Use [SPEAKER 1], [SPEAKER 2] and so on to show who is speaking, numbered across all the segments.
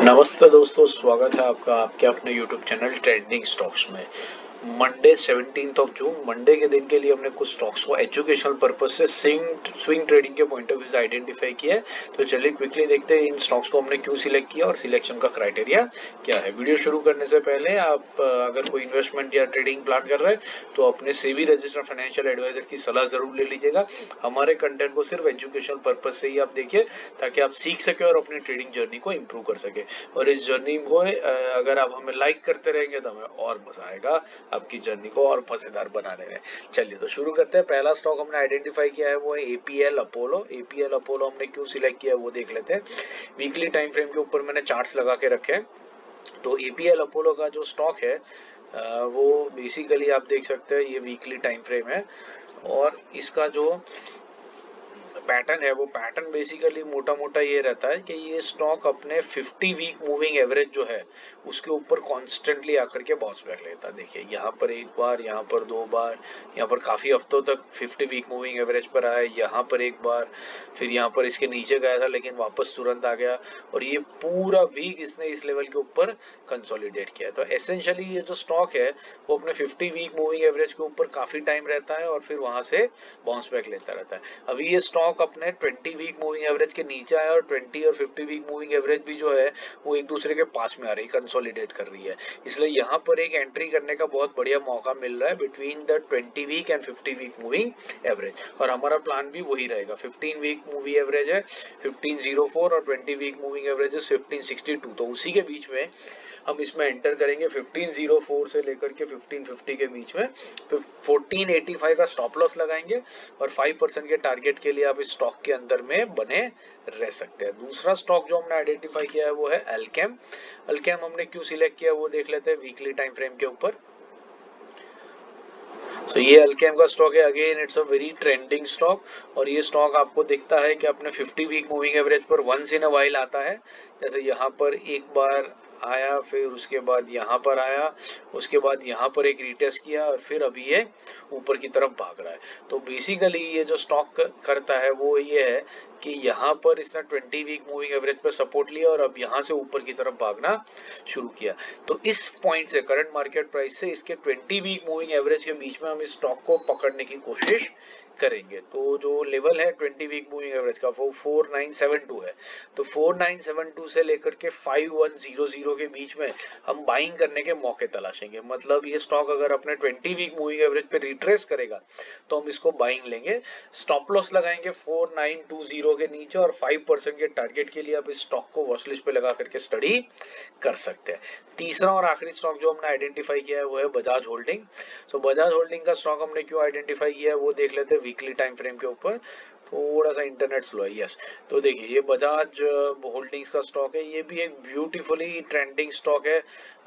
[SPEAKER 1] नमस्ते दोस्तों, स्वागत है आपका आपके अपने YouTube चैनल ट्रेंडिंग स्टॉक्स में। मंडे 17 जून मंडे के दिन के लिए हमने कुछ स्टॉक्स को एजुकेशनल पर्पस से स्विंग ट्रेडिंग के पॉइंट ऑफ व्यू से आइडेंटिफाई किया है। तो चलिए क्विकली देखते हैं इन स्टॉक्स को हमने क्यों सिलेक्ट किया और सिलेक्शन का क्राइटेरिया क्या है। वीडियो शुरू करने से पहले आप अगर कोई इन्वेस्टमेंट या ट्रेडिंग प्लान कर रहे हैं तो अपने सेबी रजिस्टर्ड फाइनेंशियल एडवाइजर की सलाह जरूर ले लीजिएगा। हमारे कंटेंट को सिर्फ एजुकेशनल पर्पज से ही आप देखिए ताकि आप सीख सके और अपनी ट्रेडिंग जर्नी को इम्प्रूव कर सके। और इस जर्नी को अगर आप हमें लाइक करते रहेंगे तो हमें और मजा आएगा आपकी जर्नी को और मजेदार बनाने में। चलिए तो शुरू करते हैं। पहला स्टॉक हमने आइडेंटिफाई किया है वो है एपीएल अपोलो। एपीएल अपोलो हमने क्यों सिलेक्ट किया है वो देख लेते हैं। वीकली टाइम फ्रेम के ऊपर मैंने चार्ट्स लगा के रखे हैं। तो एपीएल अपोलो का जो स्टॉक है वो बेसिकली आप देख सकते हैं ये वीकली टाइम फ्रेम है और इसका जो पैटर्न है वो पैटर्न बेसिकली मोटा मोटा ये रहता है कि ये स्टॉक अपने 50 वीक मूविंग एवरेज जो है उसके ऊपर कॉन्स्टेंटली आकर के बाउंस बैक लेता है। देखिए यहाँ पर एक बार, यहाँ पर दो बार, यहाँ पर काफी हफ्तों तक 50 वीक मूविंग एवरेज पर आया, यहाँ पर एक बार, फिर यहाँ पर इसके नीचे गया था लेकिन वापस तुरंत आ गया और ये पूरा वीक इसने इस लेवल के ऊपर कंसोलिडेट किया। तो एसेंशियली ये जो स्टॉक है वो अपने 50 वीक मूविंग एवरेज के ऊपर काफी टाइम रहता है और फिर वहां से बाउंस बैक लेता रहता है। अभी ये स्टॉक अपने 20 वीक मूविंग एवरेज के नीचे आया और 20 और 50 वीक मूविंग एवरेज भी जो है वो एक दूसरे के पास में आ रही, कंसोलिडेट कर रही है। इसलिए यहाँ पर एक एंट्री करने का बहुत बढ़िया मौका मिल रहा है between the 20 week and 50 week moving average. और हमारा प्लान भी वही रहेगा। 15 वीक मूवी एवरेज है 1504 और 20 वीक मूविंग एवरेज है 1562। तो उसी के बीच में हम इसमें एंटर करेंगे 1504 से लेकर के 1550 के बीच में। फिर 1485 का स्टॉप लॉस लगाएंगे और 5% के टारगेट के लिए आप इस स्टॉक के अंदर में बने रह सकते हैं। दूसरा स्टॉक जो हमने आइडेंटिफाई किया है वो है अल्केम। अल्केम हमने क्यों सिलेक्ट किया वो देख लेते हैं वीकली टाइम फ्रेम के ऊपर। तो ये अल्केम का स्टॉक है। Again it's a very trending stock और ये स्टॉक आपको दिखता है कि अपने 50 वीक मूविंग एवरेज पर वंस इन अ वाइल आता है। जैसे यहाँ पर एक बार आया, फिर उसके बाद यहाँ पर आया, उसके बाद यहाँ पर एक रीटेस्ट किया और फिर अभी ये ऊपर की तरफ भाग रहा है। तो बेसिकली ये जो स्टॉक करता है वो ये है कि यहाँ पर इसने 20 वीक मूविंग एवरेज पर सपोर्ट लिया और अब यहाँ से ऊपर की तरफ भागना शुरू किया। तो इस पॉइंट से, करंट मार्केट प्राइस से इसके 20 वीक मूविंग एवरेज के बीच में हम इस स्टॉक को पकड़ने की कोशिश करेंगे। तो जो लेवल है 20 वीक मूविंग एवरेज का वो 4972 है। तो 4972 से लेकर के 5100 के बीच में हम बाइंग करने के मौके तलाशेंगे। मतलब ये स्टॉक अगर अपने 20 वीक मूविंग एवरेज पे रिट्रेस करेगा तो हम इसको बाइंग लेंगे। स्टॉप लॉस लगाएंगे 4920 के नीचे और 5% के टारगेट के लिए आप इस स्टॉक को वॉच लिस्ट पे लगा करके स्टडी कर सकते हैं। तीसरा और आखिरी स्टॉक जो हमने आइडेंटिफाई किया है वो है बजाज होल्डिंग। सो बजाज होल्डिंग का स्टॉक हमने क्यों आइडेंटिफाई किया है वो देख लेते हैं वीकली टाइम फ्रेम के ऊपर। थोड़ा सा इंटरनेट स्लो है, यस। तो देखिए ये बजाज होल्डिंग्स का स्टॉक है। ये भी एक ब्यूटीफुली ट्रेंडिंग स्टॉक है।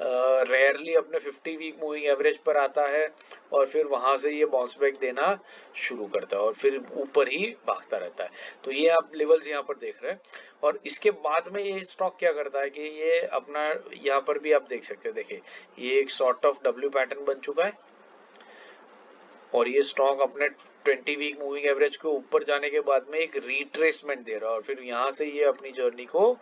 [SPEAKER 1] रेयरली अपने 50 वीक मूविंग एवरेज पर आता है और फिर वहां से ये बाउंस बैक देना शुरू करता है और फिर ऊपर ही भागता रहता है। तो ये आप लेवल्स यहाँ पर देख रहे हैं और इसके बाद में ये स्टॉक क्या करता है कि ये अपना यहाँ पर भी आप देख सकते हैं। देखिए ये एक सॉर्ट ऑफ डब्ल्यू पैटर्न बन चुका है और ये स्टॉक अपने 20 वीक मूविंग एवरेज के ऊपर जाने के बाद में एक रिट्रेसमेंट दे रहा है और फिर यहाँ से ये अपनी जर्नी को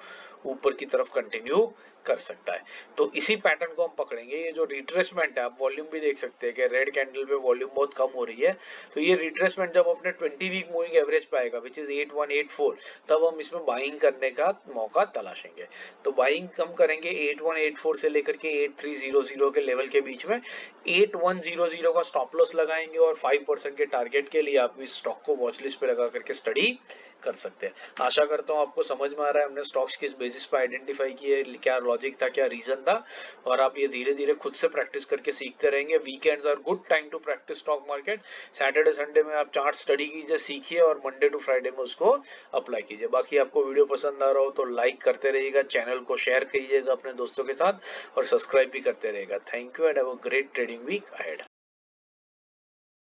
[SPEAKER 1] ऊपर की तरफ कंटिन्यू कर सकता है। तो इसी पैटर्न को हम पकड़ेंगे। ये जो रिट्रेसमेंट है, आप वॉल्यूम भी देख सकते हैं कि रेड कैंडल पे वॉल्यूम बहुत कम हो रही है। तो ये रिट्रेसमेंट जब अपने 20 वीक मूविंग एवरेज पे आएगा विच इज 8184, तब हम इसमें बाइंग करने का मौका तलाशेंगे। तो बाइंग कम करेंगे 8184 से लेकर के 8300 के लेवल के बीच में। 8100 का स्टॉप लॉस लगाएंगे और 5% के टारगेट के लिए आप इस स्टॉक को वॉच लिस्ट पे लगा करके स्टडी कर सकते हैं। आशा करता हूं आपको समझ में आ रहा है हमने स्टॉक्स किस बेसिस पे आइडेंटिफाई किए, क्या लॉजिक था, क्या रीजन था और आप ये धीरे धीरे खुद से प्रैक्टिस करके सीखते रहेंगे। Weekends are good time to practise stock market. Saturday Sunday में आप चार्ट स्टडी कीजिए, सीखिए और मंडे टू फ्राइडे में उसको अप्लाई कीजिए। बाकी आपको वीडियो पसंद आ रहा हो तो लाइक करते रहिएगा, चैनल को शेयर कीजिएगा अपने दोस्तों के साथ और सब्सक्राइब भी करते रहिएगा। Thank you and have a great trading week ahead.